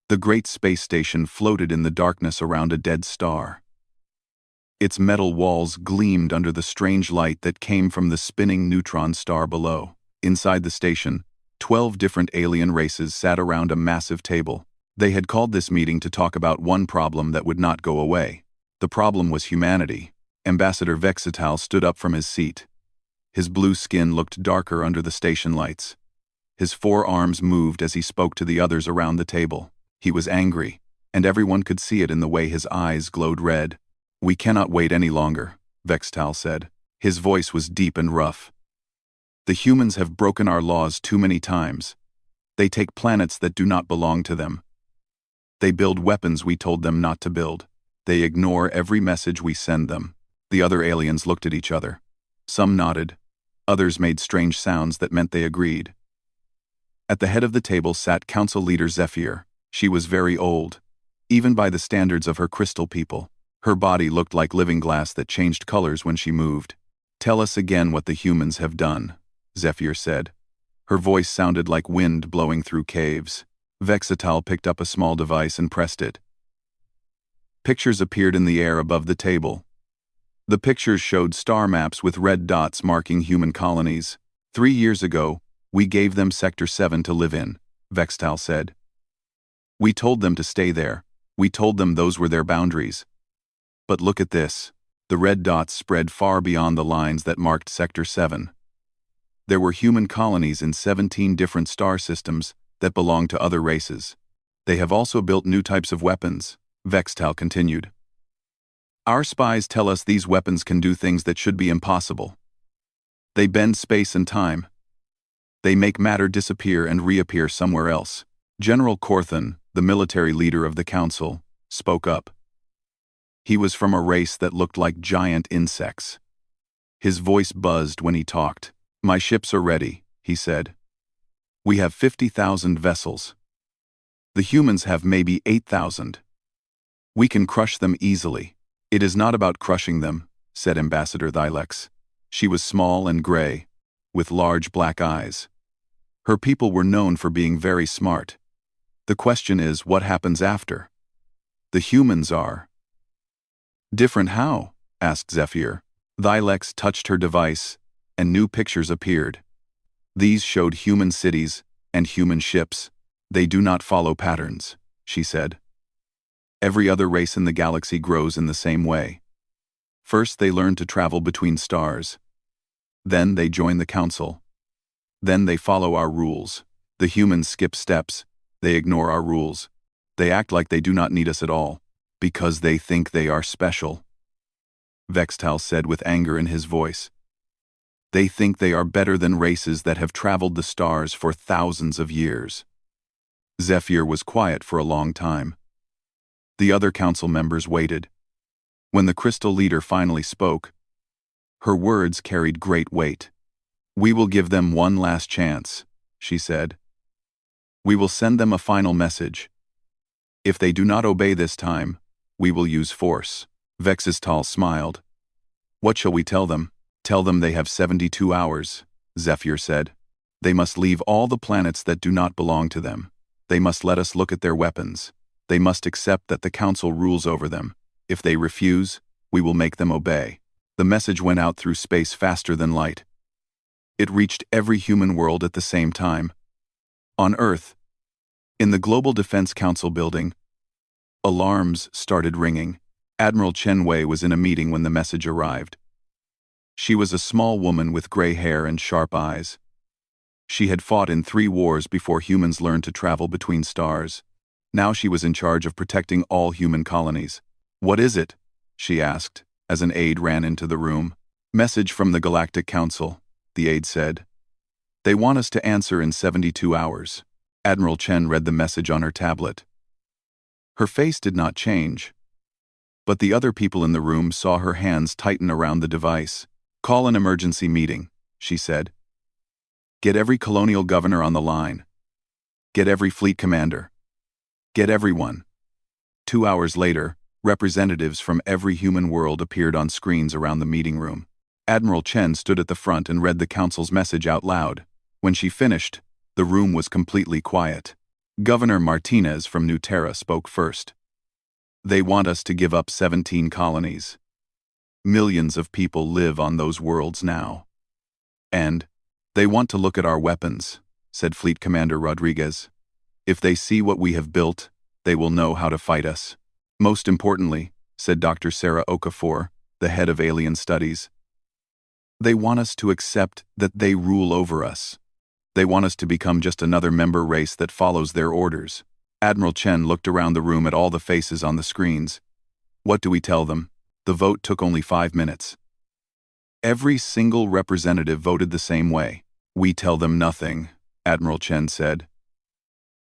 The great space station floated in the darkness around a dead star. Its metal walls gleamed under the strange light that came from the spinning neutron star below. Inside the station, 12 different alien races sat around a massive table. They had called this meeting to talk about one problem that would not go away. The problem was humanity. Ambassador Vexital stood up from his seat. His blue skin looked darker under the station lights. His 4 arms moved as he spoke to the others around the table. He was angry, and everyone could see it in the way his eyes glowed red. "We cannot wait any longer," Vexital said. His voice was deep and rough. "The humans have broken our laws too many times. They take planets that do not belong to them. They build weapons we told them not to build. They ignore every message we send them." The other aliens looked at each other. Some nodded. Others made strange sounds that meant they agreed. At the head of the table sat Council Leader Zephyr. She was very old, even by the standards of her crystal people. Her body looked like living glass that changed colors when she moved. "Tell us again what the humans have done," Zephyr said. Her voice sounded like wind blowing through caves. Vexital picked up a small device and pressed it. Pictures appeared in the air above the table. The pictures showed star maps with red dots marking human colonies. 3 years ago, we gave them Sector 7 to live in, Vexital said. We told them to stay there. We told them those were their boundaries. But look at this. The red dots spread far beyond the lines that marked Sector 7. There were human colonies in 17 different star systems that belonged to other races. They have also built new types of weapons, Vexital continued. Our spies tell us these weapons can do things that should be impossible. They bend space and time. They make matter disappear and reappear somewhere else. General Corthan, the military leader of the council, spoke up. He was from a race that looked like giant insects. His voice buzzed when he talked. "My ships are ready," he said. "We have 50,000 vessels. The humans have maybe 8,000. We can crush them easily." "It is not about crushing them," said Ambassador Thylex. She was small and gray, with large black eyes. Her people were known for being very smart. The question is, what happens after? The humans are different. How? Asked Zephyr. Thylex touched her device, and new pictures appeared. These showed human cities and human ships. They do not follow patterns, she said. Every other race in the galaxy grows in the same way. First, they learn to travel between stars. Then they join the council. Then they follow our rules. The humans skip steps. They ignore our rules. They act like they do not need us at all, because they think they are special. Vexital said with anger in his voice. They think they are better than races that have traveled the stars for thousands of years. Zephyr was quiet for a long time. The other council members waited. When the crystal leader finally spoke, her words carried great weight. "We will give them one last chance," she said. "We will send them a final message. If they do not obey this time, we will use force." Vexital smiled. "What shall we tell them?" "Tell them they have 72 hours, Zephyr said. "They must leave all the planets that do not belong to them. They must let us look at their weapons. They must accept that the council rules over them. If they refuse, we will make them obey." The message went out through space faster than light. It reached every human world at the same time. On Earth, in the Global Defense Council building, alarms started ringing. Admiral Chen Wei was in a meeting when the message arrived. She was a small woman with gray hair and sharp eyes. She had fought in 3 wars before humans learned to travel between stars. Now she was in charge of protecting all human colonies. "What is it?" she asked, as an aide ran into the room. "Message from the Galactic Council," the aide said. "They want us to answer in 72 hours. Admiral Chen read the message on her tablet. Her face did not change, but the other people in the room saw her hands tighten around the device. "Call an emergency meeting," she said. "Get every colonial governor on the line. Get every fleet commander. Get everyone." 2 hours later, representatives from every human world appeared on screens around the meeting room. Admiral Chen stood at the front and read the council's message out loud. When she finished, the room was completely quiet. Governor Martinez from New Terra spoke first. They want us to give up 17 colonies. Millions of people live on those worlds now. And they want to look at our weapons, said Fleet Commander Rodriguez. If they see what we have built, they will know how to fight us. Most importantly, said Dr. Sarah Okafor, the head of Alien Studies, they want us to accept that they rule over us. They want us to become just another member race that follows their orders. Admiral Chen looked around the room at all the faces on the screens. What do we tell them? The vote took only 5 minutes. Every single representative voted the same way. We tell them nothing, Admiral Chen said.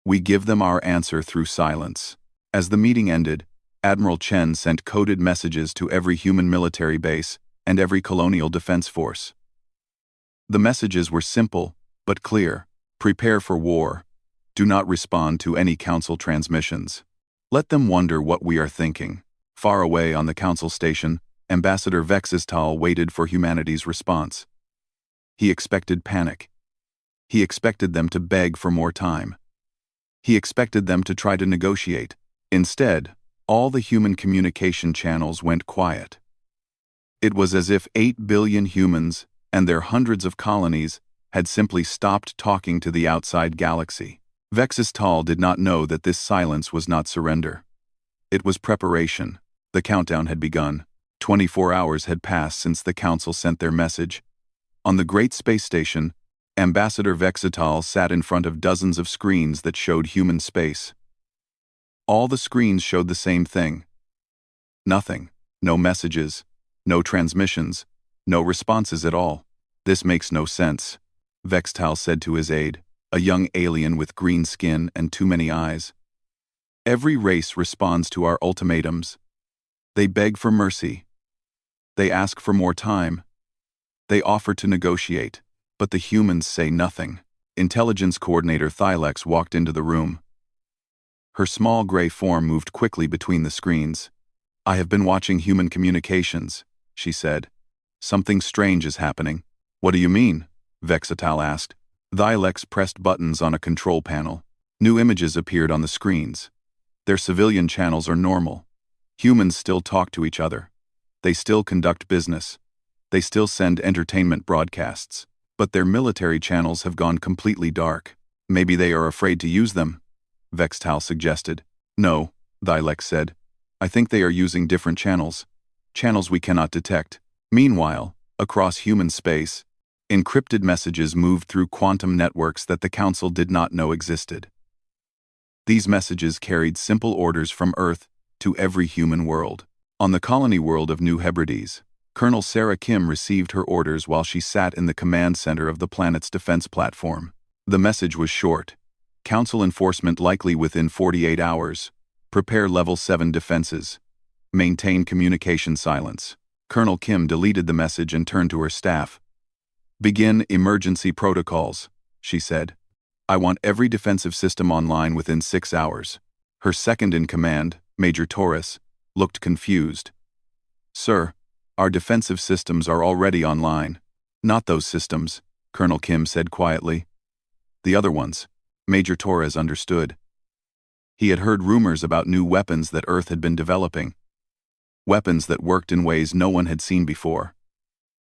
We give them our answer through silence. As the meeting ended, Admiral Chen sent coded messages to every human military base and every colonial defense force. The messages were simple but clear. Prepare for war. Do not respond to any council transmissions. Let them wonder what we are thinking. Far away on the council station, Ambassador Vexistal waited for humanity's response. He expected panic. He expected them to beg for more time. He expected them to try to negotiate. Instead, all the human communication channels went quiet. It was as if 8 billion humans and their hundreds of colonies had simply stopped talking to the outside galaxy. Vexistal did not know that this silence was not surrender. It was preparation. The countdown had begun. 24 hours had passed since the council sent their message. On the great space station, Ambassador Vexistal sat in front of dozens of screens that showed human space. All the screens showed the same thing. Nothing. No messages. No transmissions. No responses at all. This makes no sense, Vexistal said to his aide, a young alien with green skin and too many eyes. Every race responds to our ultimatums. They beg for mercy. They ask for more time. They offer to negotiate, but the humans say nothing. Intelligence Coordinator Thylex walked into the room. Her small gray form moved quickly between the screens. I have been watching human communications, she said. Something strange is happening. What do you mean? Vexistal asked. Thylex pressed buttons on a control panel. New images appeared on the screens. Their civilian channels are normal. Humans still talk to each other. They still conduct business. They still send entertainment broadcasts. But their military channels have gone completely dark. Maybe they are afraid to use them, Vexistal suggested. No, Thylex said. I think they are using different channels. Channels we cannot detect. Meanwhile, across human space, encrypted messages moved through quantum networks that the Council did not know existed. These messages carried simple orders from Earth to every human world. On the colony world of New Hebrides, Colonel Sarah Kim received her orders while she sat in the command center of the planet's defense platform. The message was short. Council enforcement likely within 48 hours. Prepare Level 7 defenses. Maintain communication silence. Colonel Kim deleted the message and turned to her staff. Begin emergency protocols, she said. I want every defensive system online within 6 hours. Her second-in-command, Major Torres, looked confused. Sir, our defensive systems are already online. Not those systems, Colonel Kim said quietly. The other ones. Major Torres understood. He had heard rumors about new weapons that Earth had been developing. Weapons that worked in ways no one had seen before.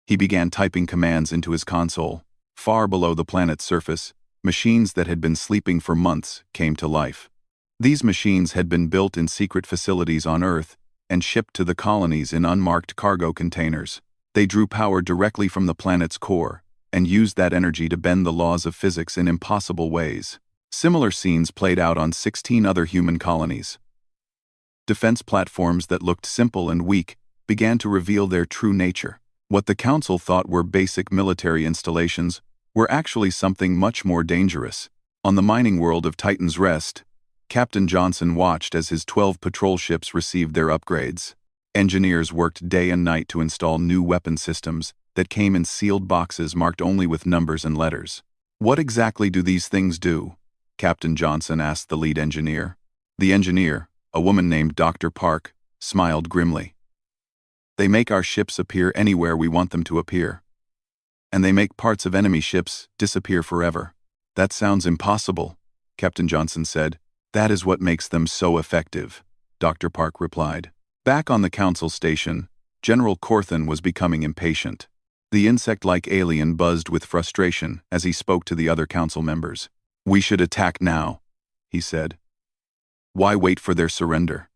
He began typing commands into his console. Far below the planet's surface, machines that had been sleeping for months came to life. These machines had been built in secret facilities on Earth and shipped to the colonies in unmarked cargo containers. They drew power directly from the planet's core and used that energy to bend the laws of physics in impossible ways. Similar scenes played out on 16 other human colonies. Defense platforms that looked simple and weak began to reveal their true nature. What the Council thought were basic military installations were actually something much more dangerous. On the mining world of Titan's Rest, Captain Johnson watched as his 12 patrol ships received their upgrades. Engineers worked day and night to install new weapon systems that came in sealed boxes marked only with numbers and letters. What exactly do these things do? Captain Johnson asked the lead engineer. The engineer, a woman named Dr. Park, smiled grimly. They make our ships appear anywhere we want them to appear. And they make parts of enemy ships disappear forever. That sounds impossible, Captain Johnson said. That is what makes them so effective, Dr. Park replied. Back on the council station, General Corthan was becoming impatient. The insect-like alien buzzed with frustration as he spoke to the other council members. We should attack now, he said. Why wait for their surrender?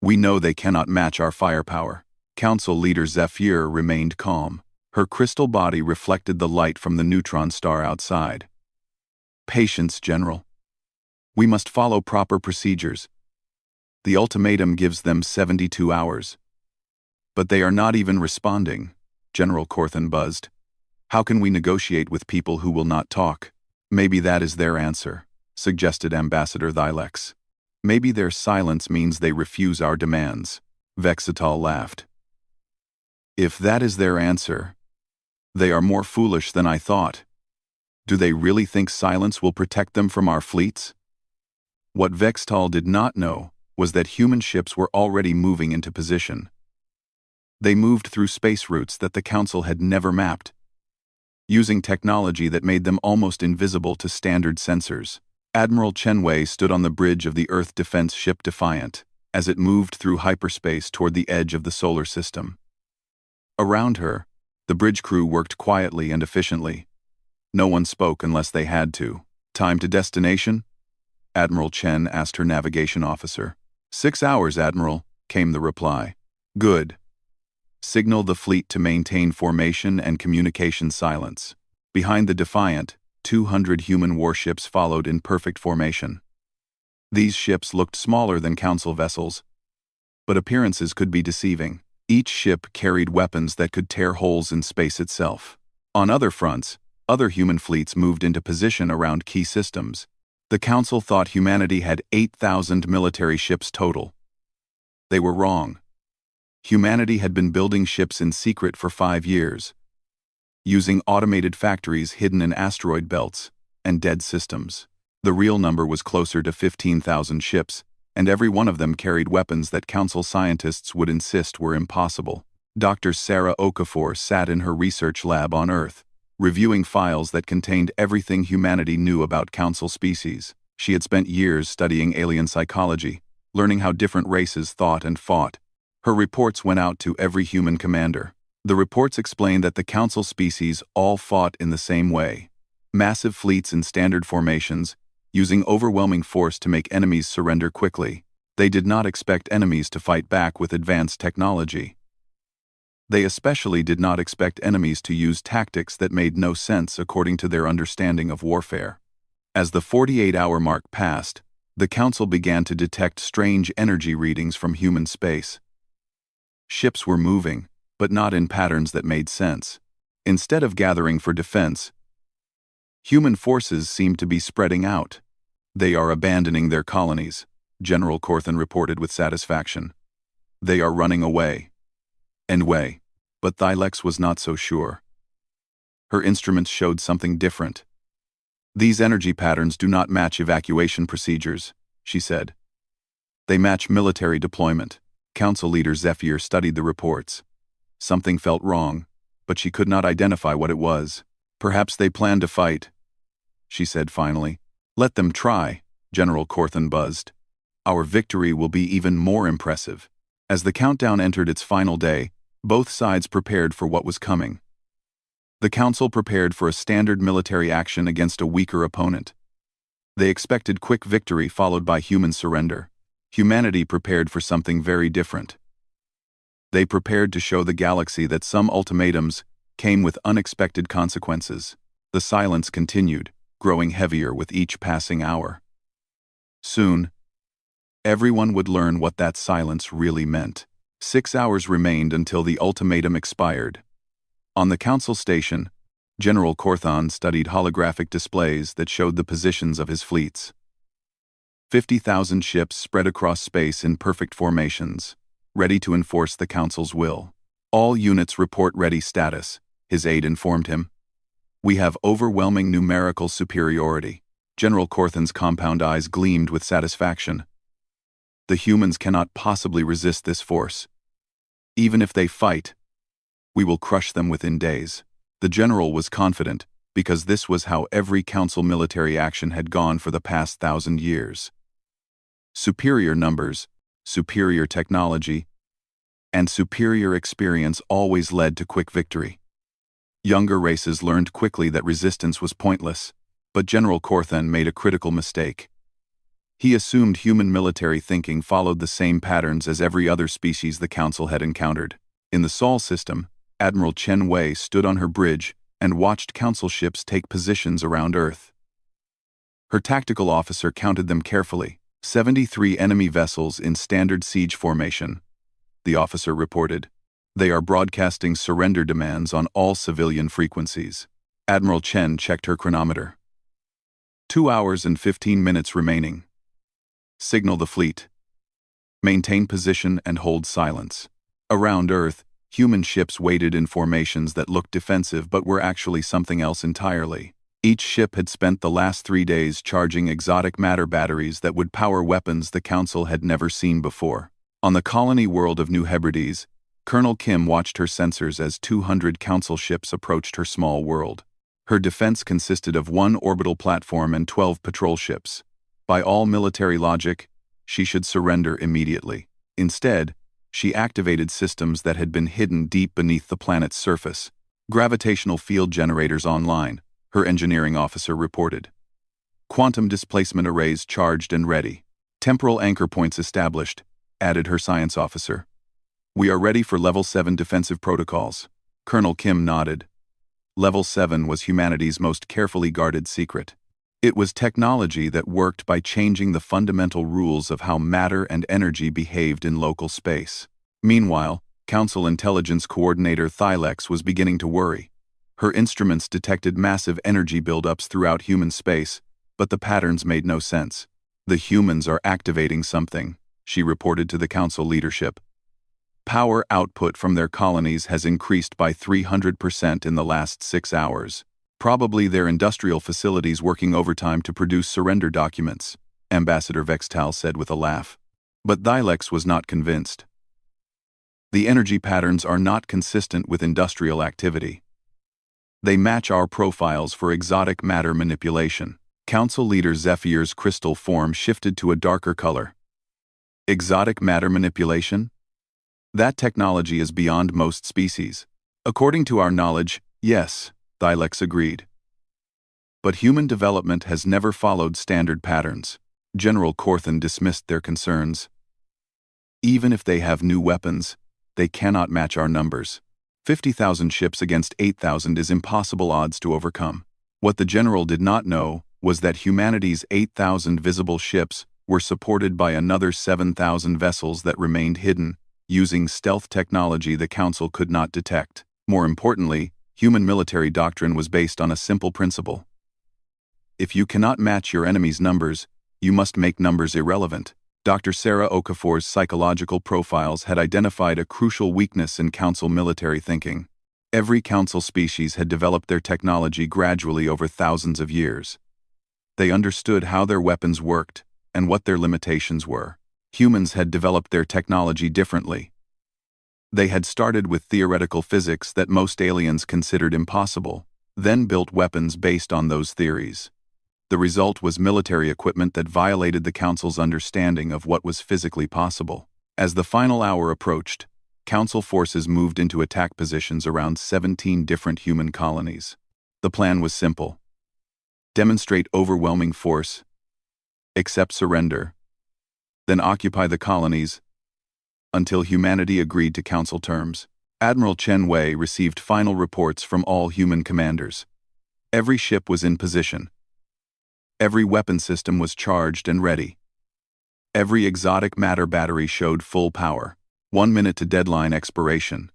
We know they cannot match our firepower. Council leader Zephyr remained calm. Her crystal body reflected the light from the neutron star outside. Patience, General. We must follow proper procedures. The ultimatum gives them 72 hours. But they are not even responding, General Corthan buzzed. How can we negotiate with people who will not talk? Maybe that is their answer, suggested Ambassador Thylex. Maybe their silence means they refuse our demands. Vexatal laughed. If that is their answer, they are more foolish than I thought. Do they really think silence will protect them from our fleets? What Vextal did not know was that human ships were already moving into position. They moved through space routes that the Council had never mapped, using technology that made them almost invisible to standard sensors. Admiral Chenwei stood on the bridge of the Earth defense ship Defiant as it moved through hyperspace toward the edge of the solar system. Around her, the bridge crew worked quietly and efficiently. No one spoke unless they had to. Time to destination? Admiral Chen asked her navigation officer. 6 hours, Admiral, came the reply. Good. Signal the fleet to maintain formation and communication silence. Behind the Defiant, 200 human warships followed in perfect formation. These ships looked smaller than Council vessels, but appearances could be deceiving. Each ship carried weapons that could tear holes in space itself. On other fronts, other human fleets moved into position around key systems. The Council thought humanity had 8,000 military ships total. They were wrong. Humanity had been building ships in secret for 5 years, using automated factories hidden in asteroid belts and dead systems. The real number was closer to 15,000 ships, and every one of them carried weapons that Council scientists would insist were impossible. Dr. Sarah Okafor sat in her research lab on Earth, reviewing files that contained everything humanity knew about Council species. She had spent years studying alien psychology, learning how different races thought and fought. Her reports went out to every human commander. The reports explained that the Council species all fought in the same way. Massive fleets in standard formations, using overwhelming force to make enemies surrender quickly. They did not expect enemies to fight back with advanced technology. They especially did not expect enemies to use tactics that made no sense according to their understanding of warfare. As the 48-hour mark passed, the Council began to detect strange energy readings from human space. Ships were moving, but not in patterns that made sense. Instead of gathering for defense, human forces seemed to be spreading out. They are abandoning their colonies, General Corthan reported with satisfaction. They are running away. But Thylex was not so sure. Her instruments showed something different. These energy patterns do not match evacuation procedures, she said. They match military deployment. Council leader Zephyr studied the reports. Something felt wrong, but she could not identify what it was. Perhaps they planned to fight, she said finally. Let them try, General Corthan buzzed. Our victory will be even more impressive. As the countdown entered its final day, both sides prepared for what was coming. The Council prepared for a standard military action against a weaker opponent. They expected quick victory followed by human surrender. Humanity prepared for something very different. They prepared to show the galaxy that some ultimatums came with unexpected consequences. The silence continued, growing heavier with each passing hour. Soon, everyone would learn what that silence really meant. 6 hours remained until the ultimatum expired. On the Council station, General Corthan studied holographic displays that showed the positions of his fleets. 50,000 ships spread across space in perfect formations, ready to enforce the Council's will. All units report ready status, his aide informed him. We have overwhelming numerical superiority. General Corthan's compound eyes gleamed with satisfaction. The humans cannot possibly resist this force. Even if they fight, we will crush them within days. The general was confident, because this was how every Council military action had gone for the past 1,000 years. Superior numbers, superior technology, and superior experience always led to quick victory. Younger races learned quickly that resistance was pointless, but General Corthan made a critical mistake. He assumed human military thinking followed the same patterns as every other species the Council had encountered. In the Sol system, Admiral Chen Wei stood on her bridge and watched Council ships take positions around Earth. Her tactical officer counted them carefully, 73 enemy vessels in standard siege formation. The officer reported, "They are broadcasting surrender demands on all civilian frequencies." Admiral Chen checked her chronometer. 2 hours and 15 minutes remaining. Signal the fleet. Maintain position and hold silence. Around Earth, human ships waited in formations that looked defensive but were actually something else entirely. Each ship had spent the last 3 days charging exotic matter batteries that would power weapons the Council had never seen before. On the colony world of New Hebrides, Colonel Kim watched her sensors as 200 Council ships approached her small world. Her defense consisted of 1 orbital platform and 12 patrol ships. By all military logic, she should surrender immediately. Instead, she activated systems that had been hidden deep beneath the planet's surface. Gravitational field generators online, her engineering officer reported. Quantum displacement arrays charged and ready. Temporal anchor points established, added her science officer. We are ready for Level 7 defensive protocols. Colonel Kim nodded. Level 7 was humanity's most carefully guarded secret. It was technology that worked by changing the fundamental rules of how matter and energy behaved in local space. Meanwhile, Council Intelligence Coordinator Thylex was beginning to worry. Her instruments detected massive energy buildups throughout human space, but the patterns made no sense. The humans are activating something, she reported to the Council leadership. Power output from their colonies has increased by 300% in the last 6 hours. Probably their industrial facilities working overtime to produce surrender documents, Ambassador Vextal said with a laugh. But Thylex was not convinced. The energy patterns are not consistent with industrial activity. They match our profiles for exotic matter manipulation. Council leader Zephyr's crystal form shifted to a darker color. Exotic matter manipulation? That technology is beyond most species. According to our knowledge, yes, Thylex agreed. But human development has never followed standard patterns. General Corthan dismissed their concerns. Even if they have new weapons, they cannot match our numbers. 50,000 ships against 8,000 is impossible odds to overcome. What the general did not know was that humanity's 8,000 visible ships were supported by another 7,000 vessels that remained hidden, using stealth technology the Council could not detect. More importantly, human military doctrine was based on a simple principle. If you cannot match your enemy's numbers, you must make numbers irrelevant. Dr. Sarah Okafor's psychological profiles had identified a crucial weakness in Council military thinking. Every Council species had developed their technology gradually over thousands of years. They understood how their weapons worked and what their limitations were. Humans had developed their technology differently. They had started with theoretical physics that most aliens considered impossible, then built weapons based on those theories. The result was military equipment that violated the Council's understanding of what was physically possible. As the final hour approached, Council forces moved into attack positions around 17 different human colonies. The plan was simple. Demonstrate overwhelming force, accept surrender, then occupy the colonies until humanity agreed to Council terms. Admiral Chen Wei received final reports from all human commanders. Every ship was in position. Every weapon system was charged and ready. Every exotic matter battery showed full power. 1 minute to deadline expiration,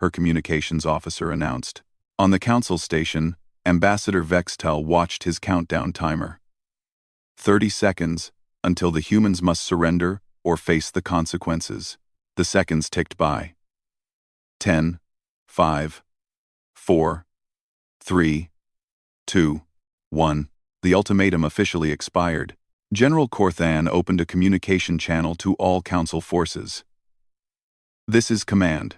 her communications officer announced. On the Council station, Ambassador Vextel watched his countdown timer. 30 seconds, until the humans must surrender or face the consequences. The seconds ticked by. 10, 5, 4, 3, 2, 1. The ultimatum officially expired. General Corthan opened a communication channel to all Council forces. This is command.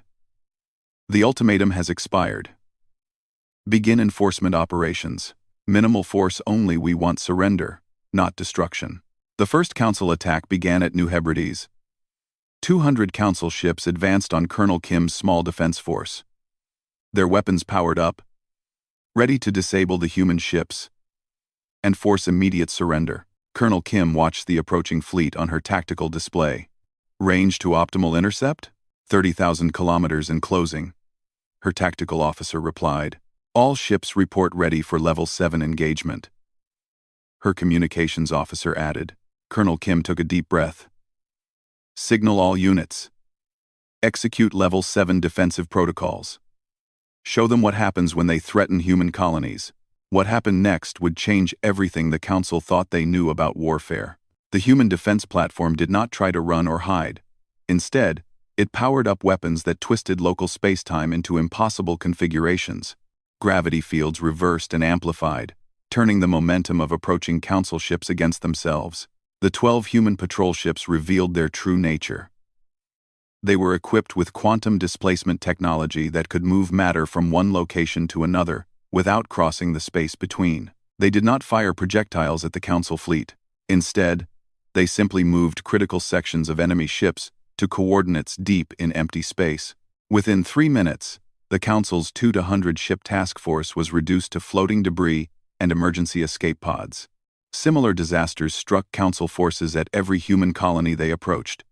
The ultimatum has expired. Begin enforcement operations. Minimal force only, we want surrender, not destruction. The first Council attack began at New Hebrides. 200 Council ships advanced on Colonel Kim's small defense force. Their weapons powered up, ready to disable the human ships and force immediate surrender. Colonel Kim watched the approaching fleet on her tactical display. Range to optimal intercept? 30,000 kilometers in closing. Her tactical officer replied. All ships report ready for Level 7 engagement. Her communications officer added. Colonel Kim took a deep breath. Signal all units. Execute Level 7 defensive protocols. Show them what happens when they threaten human colonies. What happened next would change everything the Council thought they knew about warfare. The human defense platform did not try to run or hide. Instead, it powered up weapons that twisted local space-time into impossible configurations. Gravity fields reversed and amplified, turning the momentum of approaching Council ships against themselves. The 12 human patrol ships revealed their true nature. They were equipped with quantum displacement technology that could move matter from one location to another without crossing the space between. They did not fire projectiles at the Council fleet. Instead, they simply moved critical sections of enemy ships to coordinates deep in empty space. Within 3 minutes, the Council's 200 ship task force was reduced to floating debris and emergency escape pods. Similar disasters struck Council forces at every human colony they approached.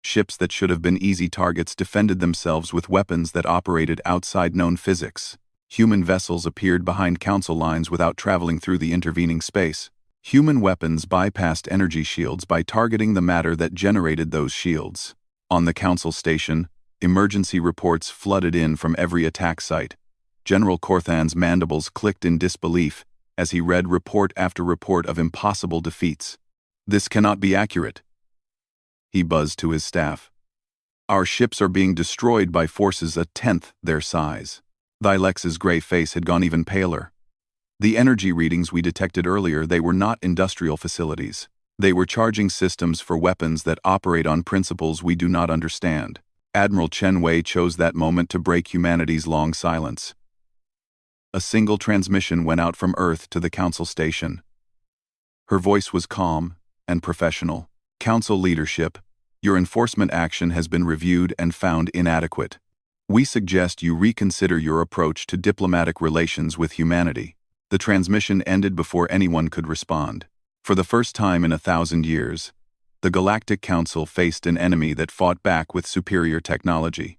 Ships that should have been easy targets defended themselves with weapons that operated outside known physics. Human vessels appeared behind Council lines without traveling through the intervening space. Human weapons bypassed energy shields by targeting the matter that generated those shields. On the Council station, emergency reports flooded in from every attack site. General Corthan's mandibles clicked in disbelief as he read report after report of impossible defeats. This cannot be accurate. He buzzed to his staff. Our ships are being destroyed by forces a tenth their size. Thylex's gray face had gone even paler. The energy readings we detected earlier, they were not industrial facilities. They were charging systems for weapons that operate on principles we do not understand. Admiral Chen Wei chose that moment to break humanity's long silence. A single transmission went out from Earth to the Council station. Her voice was calm and professional. Council leadership, your enforcement action has been reviewed and found inadequate. We suggest you reconsider your approach to diplomatic relations with humanity. The transmission ended before anyone could respond. For the first time in 1,000 years, the Galactic Council faced an enemy that fought back with superior technology.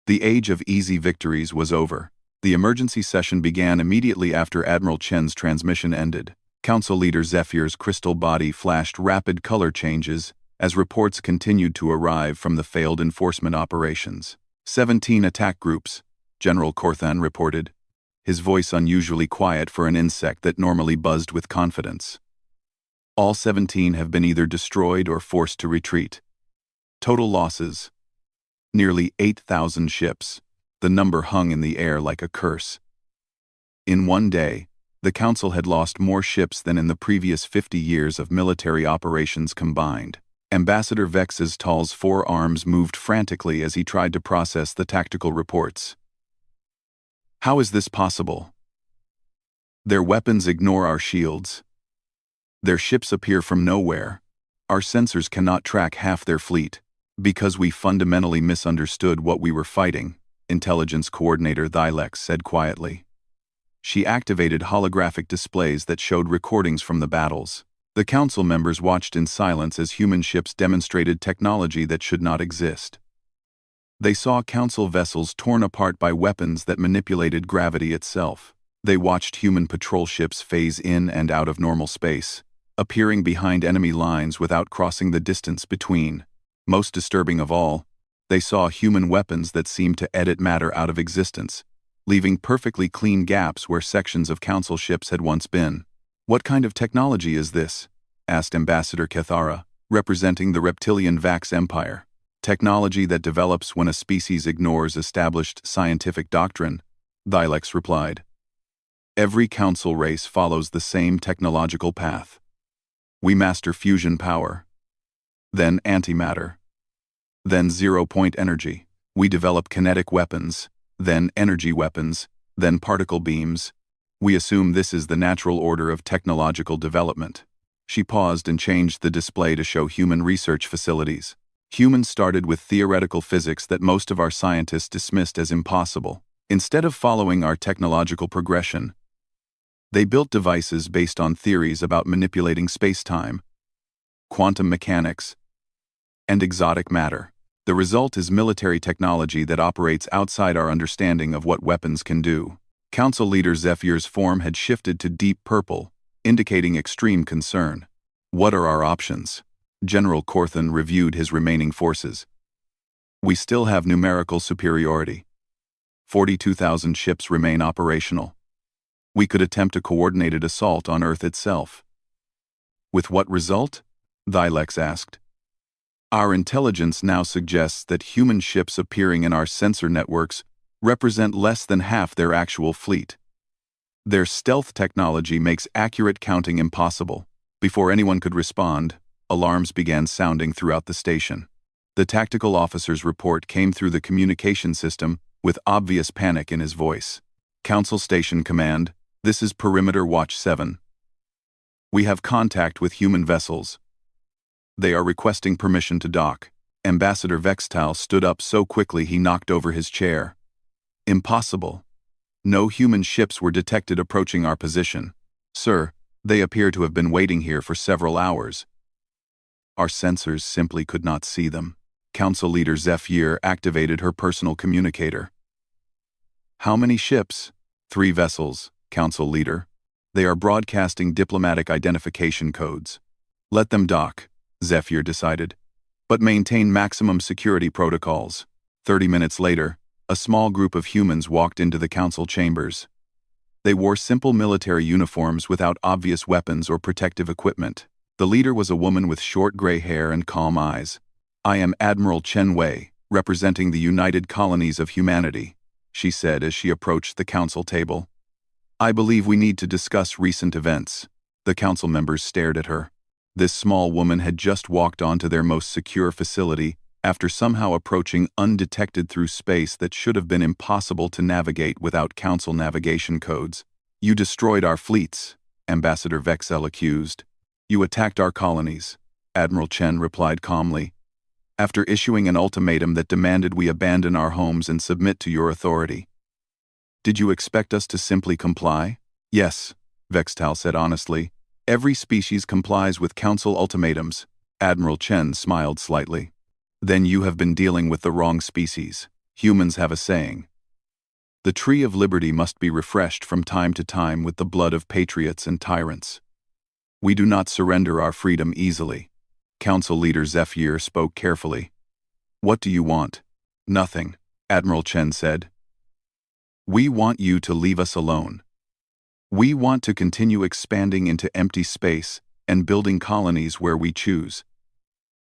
The age of easy victories was over. The emergency session began immediately after Admiral Chen's transmission ended. Council leader Zephyr's crystal body flashed rapid color changes as reports continued to arrive from the failed enforcement operations. 17 attack groups, General Corthan reported, his voice unusually quiet for an insect that normally buzzed with confidence. All 17 have been either destroyed or forced to retreat. Total losses: nearly 8,000 ships. The number hung in the air like a curse. In one day, the Council had lost more ships than in the previous 50 years of military operations combined. Ambassador Vex's Tall's forearms moved frantically as he tried to process the tactical reports. How is this possible? Their weapons ignore our shields. Their ships appear from nowhere. Our sensors cannot track half their fleet. Because we fundamentally misunderstood what we were fighting, Intelligence Coordinator Thylex said quietly. She activated holographic displays that showed recordings from the battles. The Council members watched in silence as human ships demonstrated technology that should not exist. They saw Council vessels torn apart by weapons that manipulated gravity itself. They watched human patrol ships phase in and out of normal space, appearing behind enemy lines without crossing the distance between. Most disturbing of all, they saw human weapons that seemed to edit matter out of existence, leaving perfectly clean gaps where sections of Council ships had once been. What kind of technology is this? Asked Ambassador Kethara, representing the reptilian Vax Empire. Technology that develops when a species ignores established scientific doctrine, Thylex replied. Every Council race follows the same technological path. We master fusion power, then antimatter, then zero-point energy. We develop kinetic weapons, then energy weapons, then particle beams. We assume this is the natural order of technological development. She paused and changed the display to show human research facilities. Humans started with theoretical physics that most of our scientists dismissed as impossible. Instead of following our technological progression, they built devices based on theories about manipulating space-time, quantum mechanics, and exotic matter. The result is military technology that operates outside our understanding of what weapons can do. Council leader Zephyr's form had shifted to deep purple, indicating extreme concern. What are our options? General Corthan reviewed his remaining forces. We still have numerical superiority. 42,000 ships remain operational. We could attempt a coordinated assault on Earth itself. With what result? Thylex asked. Our intelligence now suggests that human ships appearing in our sensor networks represent less than half their actual fleet. Their stealth technology makes accurate counting impossible. Before anyone could respond, alarms began sounding throughout the station. The tactical officer's report came through the communication system with obvious panic in his voice. Council Station Command, this is Perimeter Watch 7. We have contact with human vessels. They are requesting permission to dock. Ambassador Vextal stood up so quickly he knocked over his chair. Impossible. No human ships were detected approaching our position. Sir, they appear to have been waiting here for several hours. Our sensors simply could not see them. Council leader Zephyr activated her personal communicator. How many ships? 3 vessels, Council leader. They are broadcasting diplomatic identification codes. Let them dock, Zephyr decided, but maintain maximum security protocols. 30 minutes later, a small group of humans walked into the council chambers. They wore simple military uniforms without obvious weapons or protective equipment. The leader was a woman with short gray hair and calm eyes. I am Admiral Chen Wei, representing the United Colonies of Humanity, she said as she approached the council table. I believe we need to discuss recent events. The council members stared at her. This small woman had just walked onto their most secure facility after somehow approaching undetected through space that should have been impossible to navigate without council navigation codes. You destroyed our fleets, Ambassador Vexel accused. You attacked our colonies, Admiral Chen replied calmly, after issuing an ultimatum that demanded we abandon our homes and submit to your authority. Did you expect us to simply comply? Yes, Vextal said honestly. Every species complies with council ultimatums. Admiral Chen smiled slightly. Then you have been dealing with the wrong species. Humans have a saying. The tree of liberty must be refreshed from time to time with the blood of patriots and tyrants. We do not surrender our freedom easily. Council leader Zephyr spoke carefully. What do you want? Nothing, Admiral Chen said. We want you to leave us alone. We want to continue expanding into empty space and building colonies where we choose.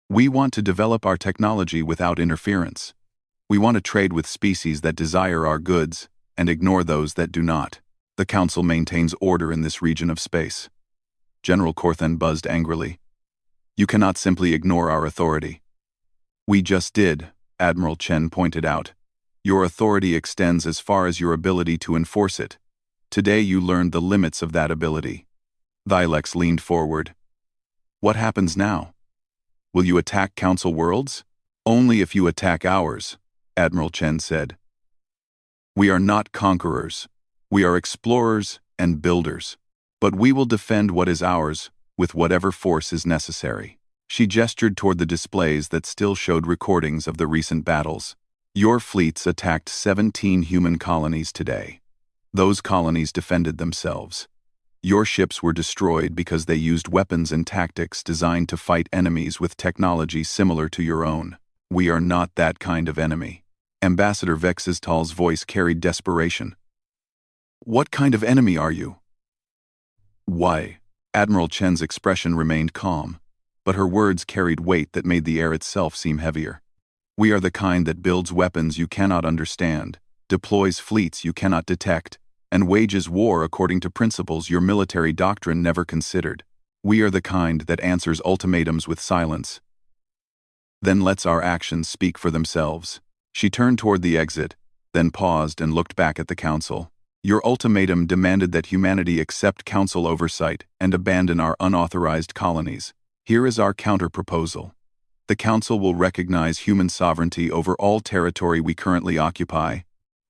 We want to develop our technology without interference. We want to trade with species that desire our goods and ignore those that do not. The Council maintains order in this region of space. General Corthan buzzed angrily. You cannot simply ignore our authority. We just did, Admiral Chen pointed out. Your authority extends as far as your ability to enforce it. Today you learned the limits of that ability. Thylex leaned forward. What happens now? Will you attack Council worlds? Only if you attack ours, Admiral Chen said. We are not conquerors. We are explorers and builders. But we will defend what is ours with whatever force is necessary. She gestured toward the displays that still showed recordings of the recent battles. Your fleets attacked 17 human colonies today. Those colonies defended themselves. Your ships were destroyed because they used weapons and tactics designed to fight enemies with technology similar to your own. We are not that kind of enemy. Ambassador Vexistal's voice carried desperation. What kind of enemy are you? Why? Admiral Chen's expression remained calm, but her words carried weight that made the air itself seem heavier. We are the kind that builds weapons you cannot understand, deploys fleets you cannot detect, and wages war according to principles your military doctrine never considered. We are the kind that answers ultimatums with silence, then lets our actions speak for themselves. She turned toward the exit, then paused and looked back at the council. Your ultimatum demanded that humanity accept council oversight and abandon our unauthorized colonies. Here is our counter-proposal. The council will recognize human sovereignty over all territory we currently occupy,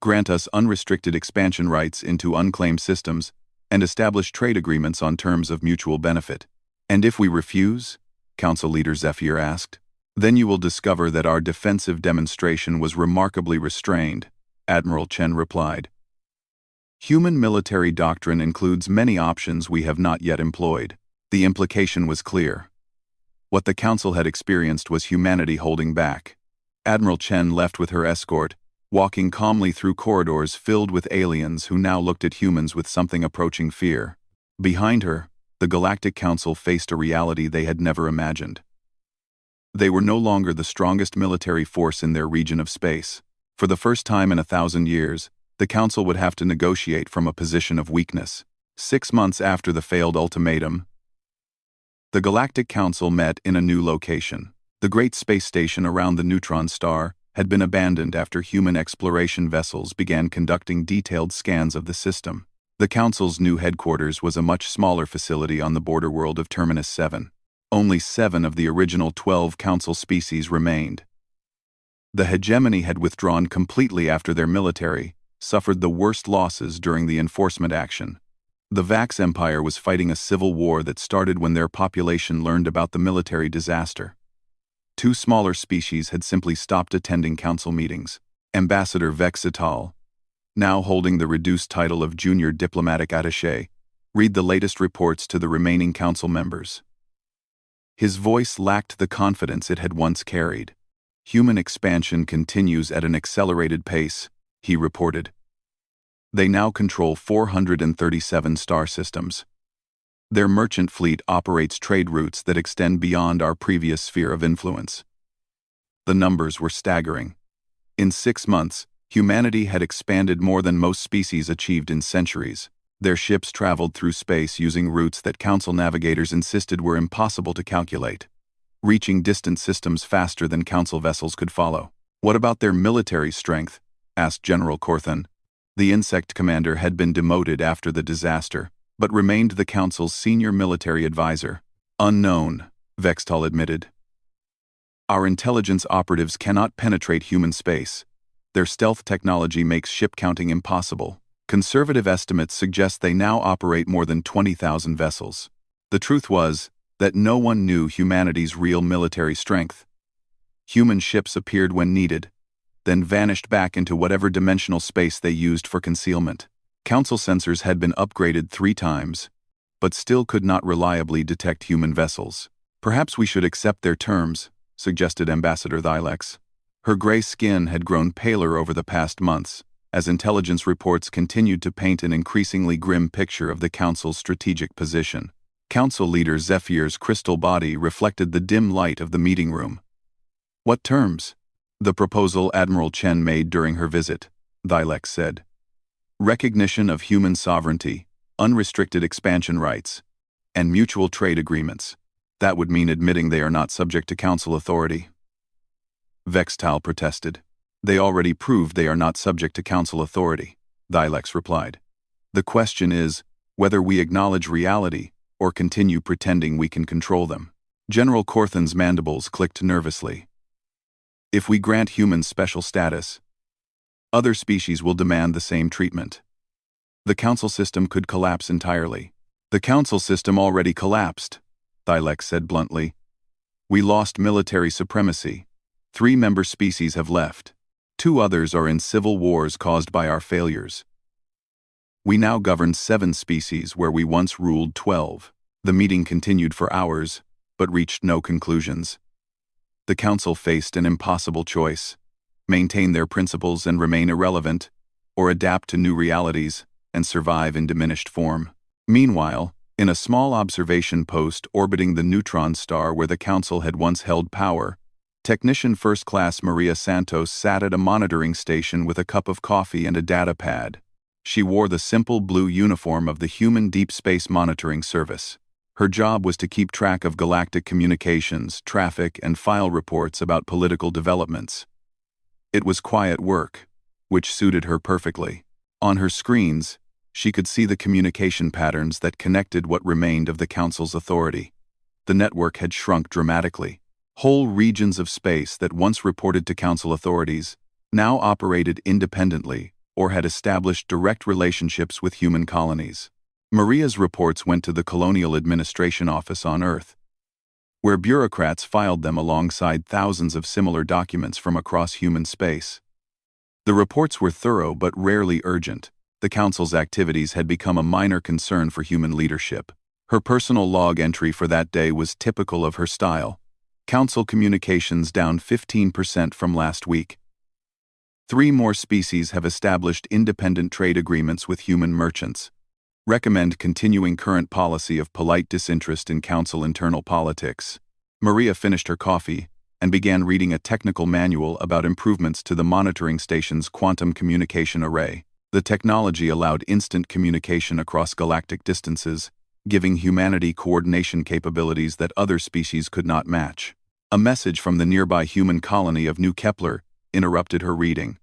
grant us unrestricted expansion rights into unclaimed systems, and establish trade agreements on terms of mutual benefit. And if we refuse? Council Leader Zephyr asked. Then you will discover that our defensive demonstration was remarkably restrained, Admiral Chen replied. Human military doctrine includes many options we have not yet employed. The implication was clear. What the Council had experienced was humanity holding back. Admiral Chen left with her escort, walking calmly through corridors filled with aliens who now looked at humans with something approaching fear. Behind her, the Galactic Council faced a reality they had never imagined. They were no longer the strongest military force in their region of space. For the first time in 1,000 years, the Council would have to negotiate from a position of weakness. 6 months after the failed ultimatum, the Galactic Council met in a new location. The great space station around the neutron star had been abandoned after human exploration vessels began conducting detailed scans of the system. The Council's new headquarters was a much smaller facility on the border world of Terminus 7. Only 7 of the original 12 Council species remained. The hegemony had withdrawn completely after their military suffered the worst losses during the enforcement action. The Vax Empire was fighting a civil war that started when their population learned about the military disaster. 2 smaller species had simply stopped attending council meetings. Ambassador Vexital, now holding the reduced title of Junior Diplomatic Attaché, read the latest reports to the remaining council members. His voice lacked the confidence it had once carried. Human expansion continues at an accelerated pace, he reported. They now control 437 star systems. Their merchant fleet operates trade routes that extend beyond our previous sphere of influence. The numbers were staggering. In 6 months, humanity had expanded more than most species achieved in centuries. Their ships traveled through space using routes that council navigators insisted were impossible to calculate, reaching distant systems faster than council vessels could follow. What about their military strength? Asked General Corthan. The insect commander had been demoted after the disaster, but remained the council's senior military advisor. Unknown, Vextal admitted. Our intelligence operatives cannot penetrate human space. Their stealth technology makes ship counting impossible. Conservative estimates suggest they now operate more than 20,000 vessels. The truth was that no one knew humanity's real military strength. Human ships appeared when needed, then vanished back into whatever dimensional space they used for concealment. Council sensors had been upgraded 3 times, but still could not reliably detect human vessels. Perhaps we should accept their terms, suggested Ambassador Thylex. Her gray skin had grown paler over the past months, as intelligence reports continued to paint an increasingly grim picture of the Council's strategic position. Council Leader Zephyr's crystal body reflected the dim light of the meeting room. What terms? The proposal Admiral Chen made during her visit, Thylex said. Recognition of human sovereignty, unrestricted expansion rights, and mutual trade agreements. That would mean admitting they are not subject to Council authority. Vextal protested. They already proved they are not subject to Council authority, Thylex replied. The question is whether we acknowledge reality or continue pretending we can control them. General Corthan's mandibles clicked nervously. If we grant humans special status, other species will demand the same treatment. The Council system could collapse entirely. The Council system already collapsed, Thylex said bluntly. We lost military supremacy. 3 member species have left. 2 others are in civil wars caused by our failures. We now govern 7 species where we once ruled 12. The meeting continued for hours, but reached no conclusions. The Council faced an impossible choice: maintain their principles and remain irrelevant, or adapt to new realities and survive in diminished form. Meanwhile, in a small observation post orbiting the neutron star where the Council had once held power, Technician First Class Maria Santos sat at a monitoring station with a cup of coffee and a data pad. She wore the simple blue uniform of the Human Deep Space Monitoring Service. Her job was to keep track of galactic communications, traffic, and file reports about political developments. It was quiet work, which suited her perfectly. On her screens, She could see the communication patterns that connected what remained of the Council's authority. The network had shrunk dramatically. Whole regions of space that once reported to Council authorities now operated independently or had established direct relationships with human colonies. Maria's reports went to the Colonial Administration Office on Earth, where bureaucrats filed them alongside thousands of similar documents from across human space. The reports were thorough but rarely urgent. The Council's activities had become a minor concern for human leadership. Her personal log entry for that day was typical of her style. Council communications down 15% from last week. 3 more species have established independent trade agreements with human merchants. Recommend continuing current policy of polite disinterest in Council internal politics. Maria finished her coffee and began reading a technical manual about improvements to the monitoring station's quantum communication array. The technology allowed instant communication across galactic distances, giving humanity coordination capabilities that other species could not match. A message from the nearby human colony of New Kepler interrupted her reading.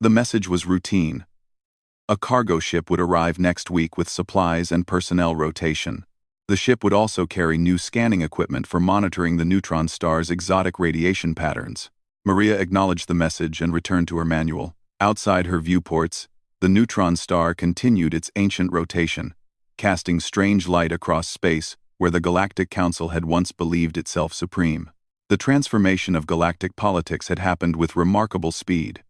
The message was routine. A cargo ship would arrive next week with supplies and personnel rotation. The ship would also carry new scanning equipment for monitoring the neutron star's exotic radiation patterns. Maria acknowledged the message and returned to her manual. Outside her viewports, the neutron star continued its ancient rotation, casting strange light across space where the Galactic Council had once believed itself supreme. The transformation of galactic politics had happened with remarkable speed.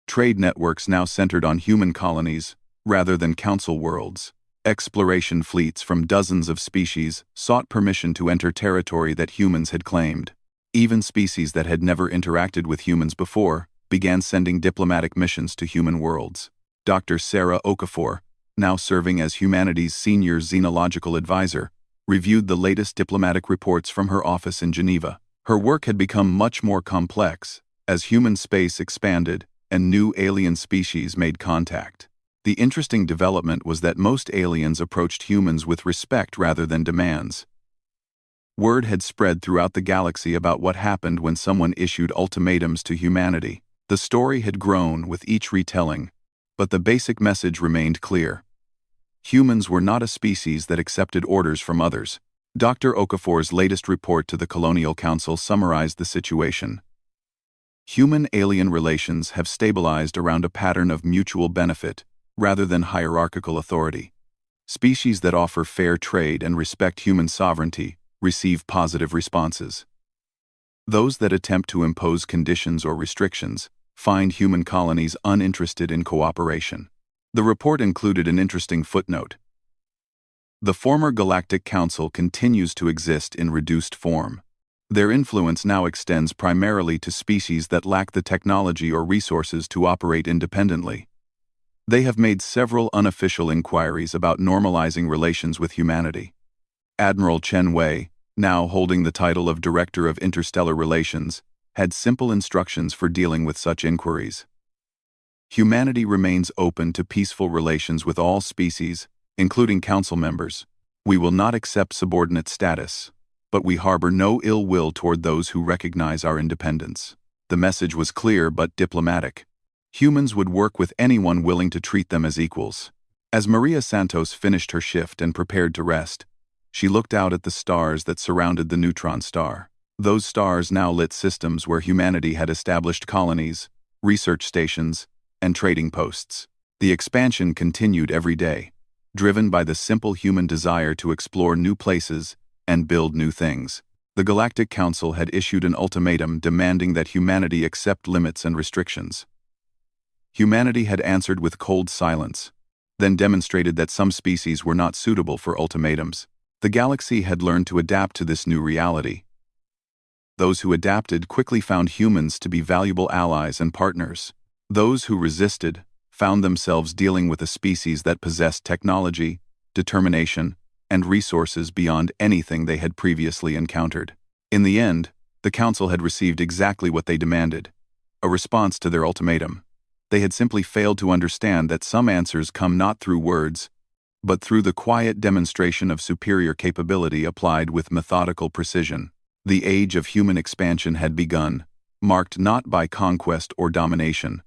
Trade networks now centered on human colonies rather than Council worlds. Exploration fleets from dozens of species sought permission to enter territory that humans had claimed. Even species that had never interacted with humans before began sending diplomatic missions to human worlds. Dr. Sarah Okafor, now serving as humanity's senior xenological advisor, reviewed the latest diplomatic reports from her office in Geneva. Her work had become much more complex as human space expanded and new alien species made contact. The interesting development was that most aliens approached humans with respect rather than demands. Word had spread throughout the galaxy about what happened when someone issued ultimatums to humanity. The story had grown with each retelling, but the basic message remained clear. Humans were not a species that accepted orders from others. Dr. Okafor's latest report to the Colonial Council summarized the situation. Human-alien relations have stabilized around a pattern of mutual benefit rather than hierarchical authority. Species that offer fair trade and respect human sovereignty receive positive responses. Those that attempt to impose conditions or restrictions find human colonies uninterested in cooperation. The report included an interesting footnote. The former Galactic Council continues to exist in reduced form. Their influence now extends primarily to species that lack the technology or resources to operate independently. They have made several unofficial inquiries about normalizing relations with humanity. Admiral Chen Wei, now holding the title of Director of Interstellar Relations, had simple instructions for dealing with such inquiries. Humanity remains open to peaceful relations with all species, including Council members. We will not accept subordinate status, but we harbor no ill will toward those who recognize our independence. The message was clear but diplomatic. Humans would work with anyone willing to treat them as equals. As Maria Santos finished her shift and prepared to rest, she looked out at the stars that surrounded the neutron star. Those stars now lit systems where humanity had established colonies, research stations, and trading posts. The expansion continued every day, driven by the simple human desire to explore new places and build new things. The Galactic Council had issued an ultimatum demanding that humanity accept limits and restrictions. Humanity had answered with cold silence, then demonstrated that some species were not suitable for ultimatums. The galaxy had learned to adapt to this new reality. Those who adapted quickly found humans to be valuable allies and partners. Those who resisted found themselves dealing with a species that possessed technology, determination, and resources beyond anything they had previously encountered. In the end, the Council had received exactly what they demanded, a response to their ultimatum. They had simply failed to understand that some answers come not through words, but through the quiet demonstration of superior capability applied with methodical precision. The age of human expansion had begun, marked not by conquest or domination,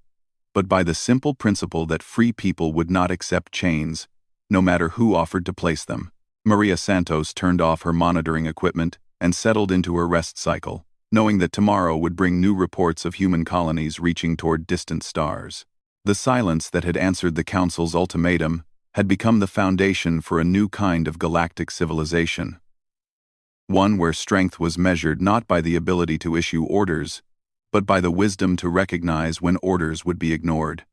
but by the simple principle that free people would not accept chains, no matter who offered to place them. Maria Santos turned off her monitoring equipment and settled into her rest cycle, knowing that tomorrow would bring new reports of human colonies reaching toward distant stars. The silence that had answered the Council's ultimatum had become the foundation for a new kind of galactic civilization. One where strength was measured not by the ability to issue orders, but by the wisdom to recognize when orders would be ignored.